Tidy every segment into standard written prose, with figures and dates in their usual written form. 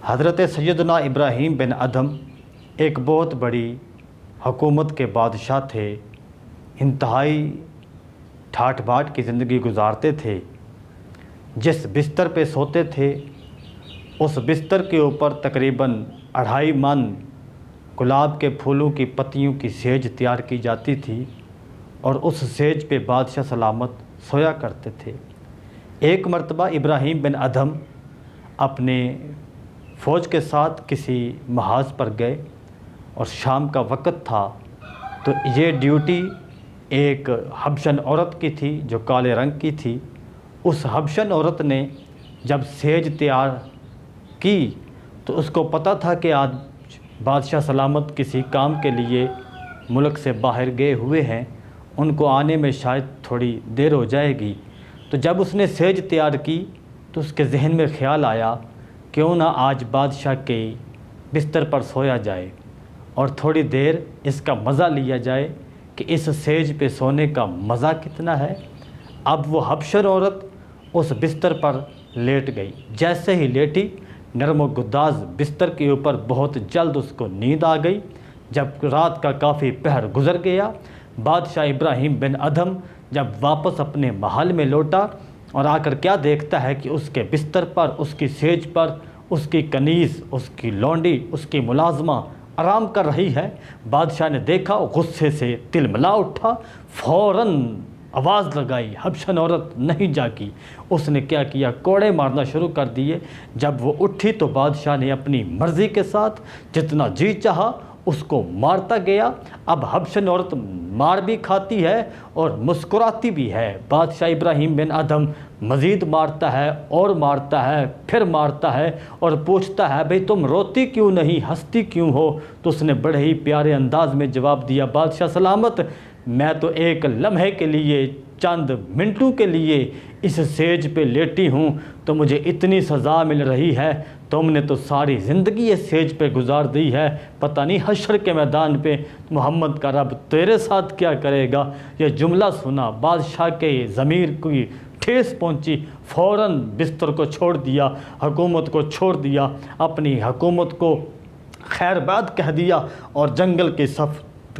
حضرت سیدنا ابراہیم بن ادھم ایک بہت بڑی حکومت کے بادشاہ تھے۔ انتہائی ٹھاٹھ باٹ کی زندگی گزارتے تھے۔ جس بستر پہ سوتے تھے اس بستر کے اوپر تقریباً 2.5 من گلاب کے پھولوں کی پتیوں کی سیج تیار کی جاتی تھی اور اس سیج پہ بادشاہ سلامت سویا کرتے تھے۔ ایک مرتبہ ابراہیم بن ادھم اپنے فوج کے ساتھ کسی محاذ پر گئے اور شام کا وقت تھا، تو یہ ڈیوٹی ایک حبشن عورت کی تھی جو کالے رنگ کی تھی۔ اس حبشن عورت نے جب سیج تیار کی تو اس کو پتہ تھا کہ آج بادشاہ سلامت کسی کام کے لیے ملک سے باہر گئے ہوئے ہیں، ان کو آنے میں شاید تھوڑی دیر ہو جائے گی۔ تو جب اس نے سیج تیار کی تو اس کے ذہن میں خیال آیا کیوں نہ آج بادشاہ کے بستر پر سویا جائے اور تھوڑی دیر اس کا مزہ لیا جائے کہ اس سیج پہ سونے کا مزہ کتنا ہے۔ اب وہ حبشن عورت اس بستر پر لیٹ گئی۔ جیسے ہی لیٹی، نرم و گداز بستر کے اوپر بہت جلد اس کو نیند آ گئی۔ جب رات کا کافی پہر گزر گیا، بادشاہ ابراہیم بن ادھم جب واپس اپنے محل میں لوٹا اور آ کر کیا دیکھتا ہے کہ اس کے بستر پر، اس کی سیج پر، اس کی کنیز، اس کی لونڈی، اس کی ملازمہ آرام کر رہی ہے۔ بادشاہ نے دیکھا، غصے سے تلملا اٹھا، فوراً آواز لگائی، حبشن عورت نہیں جاگی۔ اس نے کیا کیا، کوڑے مارنا شروع کر دیے۔ جب وہ اٹھی تو بادشاہ نے اپنی مرضی کے ساتھ جتنا جی چاہا اس کو مارتا گیا۔ اب حبشن عورت مار بھی کھاتی ہے اور مسکراتی بھی ہے۔ بادشاہ ابراہیم بن ادھم مزید مارتا ہے اور مارتا ہے، پھر مارتا ہے اور پوچھتا ہے بھئی تم روتی کیوں نہیں، ہنستی کیوں ہو؟ تو اس نے بڑے ہی پیارے انداز میں جواب دیا، بادشاہ سلامت، میں تو ایک لمحے کے لیے، چند منٹوں کے لیے اس سیج پہ لیٹی ہوں تو مجھے اتنی سزا مل رہی ہے، تم نے تو ساری زندگی اس سیج پہ گزار دی ہے، پتہ نہیں حشر کے میدان پہ محمد کا رب تیرے ساتھ کیا کرے گا۔ یہ جملہ سنا بادشاہ کے ضمیر کی ٹھیس پہنچی، فوراً بستر کو چھوڑ دیا، حکومت کو چھوڑ دیا، اپنی حکومت کو خیر باد کہہ دیا اور جنگل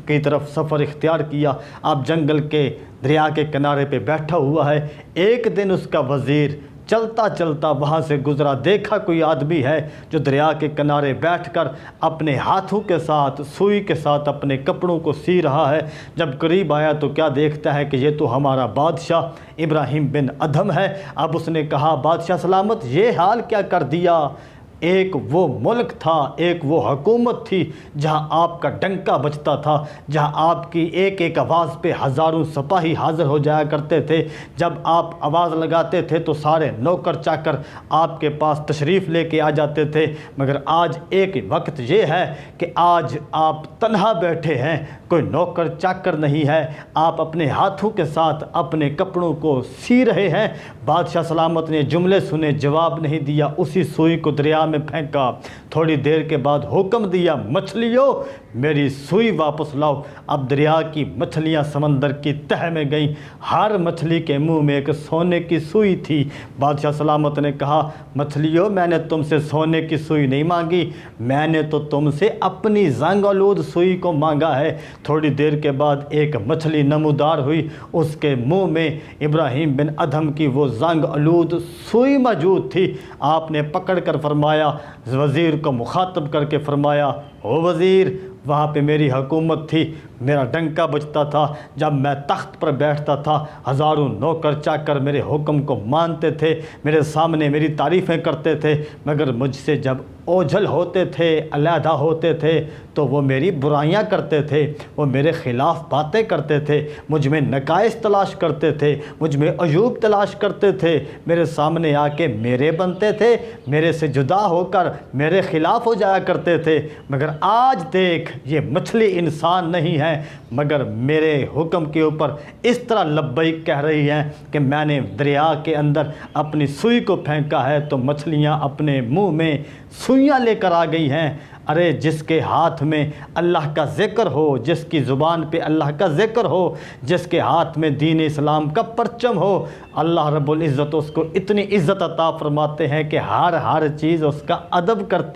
کی طرف سفر اختیار کیا۔ اب جنگل کے دریا کے کنارے پہ بیٹھا ہوا ہے۔ ایک دن اس کا وزیر چلتا چلتا وہاں سے گزرا، دیکھا کوئی آدمی ہے جو دریا کے کنارے بیٹھ کر اپنے ہاتھوں کے ساتھ، سوئی کے ساتھ اپنے کپڑوں کو سی رہا ہے۔ جب قریب آیا تو کیا دیکھتا ہے کہ یہ تو ہمارا بادشاہ ابراہیم بن ادھم ہے۔ اب اس نے کہا، بادشاہ سلامت، یہ حال کیا کر دیا؟ ایک وہ ملک تھا، ایک وہ حکومت تھی جہاں آپ کا ڈنکا بجتا تھا، جہاں آپ کی ایک ایک آواز پہ ہزاروں سپاہی حاضر ہو جایا کرتے تھے۔ جب آپ آواز لگاتے تھے تو سارے نوکر چاکر آپ کے پاس تشریف لے کے آ جاتے تھے، مگر آج ایک وقت یہ ہے کہ آج آپ تنہا بیٹھے ہیں، کوئی نوکر چاکر نہیں ہے، آپ اپنے ہاتھوں کے ساتھ اپنے کپڑوں کو سی رہے ہیں۔ بادشاہ سلامت نے جملے سنے، جواب نہیں دیا، اسی سوئی کو دریا میں پھینکا۔ تھوڑی دیر کے بعد حکم دیا، مچھلیوں میری سوئی واپس لاؤ۔ اب دریا کی مچھلیاں سمندر کی تہہ میں گئیں، ہر مچھلی کے منہ میں ایک سونے کی سوئی تھی۔ بادشاہ سلامت نے کہا، مچھلیوں میں نے تم سے سونے کی سوئی نہیں مانگی، میں نے تو تم سے اپنی زنگ آلود سوئی کو مانگا ہے۔ تھوڑی دیر کے بعد ایک مچھلی نمودار ہوئی، اس کے منہ میں ابراہیم بن ادھم کی وہ زنگ آلود سوئی موجود تھی۔ آپ نے پکڑ کر فرمایا، وزیر کو مخاطب کر کے فرمایا، او وزیر، وہاں پہ میری حکومت تھی، میرا ڈنکا بجتا تھا، جب میں تخت پر بیٹھتا تھا ہزاروں نوکر چاکر میرے حکم کو مانتے تھے، میرے سامنے میری تعریفیں کرتے تھے، مگر مجھ سے جب اوجھل ہوتے تھے، علیحدہ ہوتے تھے تو وہ میری برائیاں کرتے تھے، وہ میرے خلاف باتیں کرتے تھے، مجھ میں نقائص تلاش کرتے تھے، مجھ میں عیوب تلاش کرتے تھے، میرے سامنے آ کے میرے بنتے تھے، میرے سے جدا ہو کر میرے خلاف ہو جایا کرتے تھے، مگر آج دیکھ یہ مچھلی انسان نہیں ہے، مگر میرے حکم کے اوپر اس طرح لبیک کہہ رہی ہیں کہ میں نے دریا کے اندر اپنی سوئی کو پھینکا ہے تو مچھلیاں اپنے منہ میں سوئیاں لے کر آ گئی ہیں۔ ارے جس کے ہاتھ میں اللہ کا ذکر ہو، جس کی زبان پہ اللہ کا ذکر ہو، جس کے ہاتھ میں دین اسلام کا پرچم ہو، اللہ رب العزت اس کو اتنی عزت عطا فرماتے ہیں کہ ہر چیز اس کا ادب کرتی